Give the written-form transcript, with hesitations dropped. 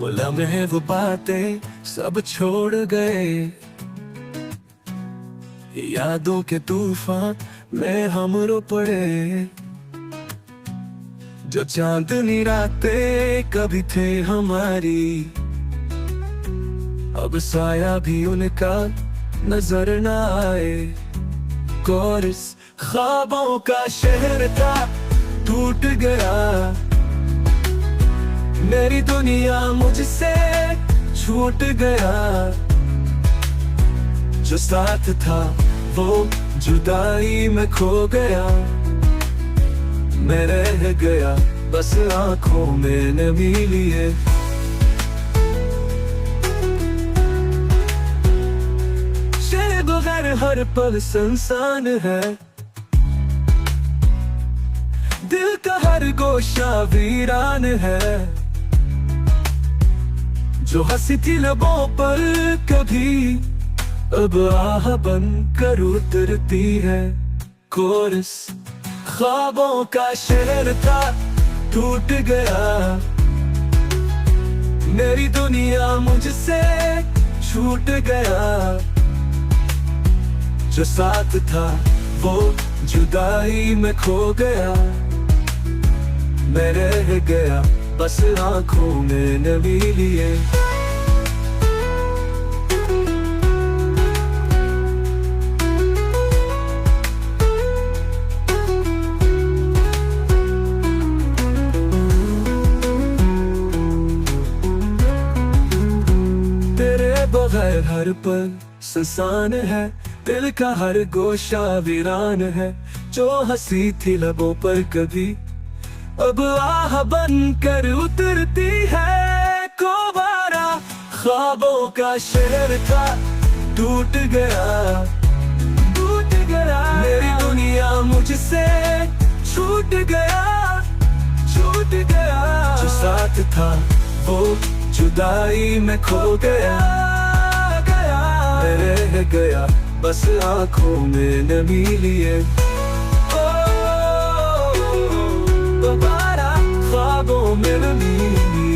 वो लम्हे वो बातें सब छोड़ गए। यादों के तूफान में हम रो पड़े। जो चांदनी रातें कभी थे हमारी, अब साया भी उनका नजर न आए। कोरस ख्वाबों का शहर था, टूट गया। मेरी दुनिया मुझसे छूट गया। जो साथ था वो जुदाई में खो गया। मैं रह गया बस आंखों में नमी लिए। शहर बगैर हर पल सुनसान है। दिल का हर गोशा वीरान है। जो हंसी थी लबों पर कभी, अब आह बन कर उतरती है। कोरस ख्वाबों का शहर था, टूट गया। मेरी दुनिया मुझसे छूट गया। जो साथ था वो जुदाई में खो गया। मैं रह गया बस आंखों में नमी लिए। तेरे बगैर हर पल सुनसान है। दिल का हर गोशा वीरान है। जो हंसी थी लबों पर कभी, अब आह बन कर उतरती है। कोबारा ख्वाबों का शहर था, टूट गया। टूट गया मेरी दुनिया मुझसे छूट गया। छूट गया जो साथ था वो जुदाई में खो गया। मैं रह गया बस आंखों में नमी लिए। दोबारा ख्वाबों में नमी लिए।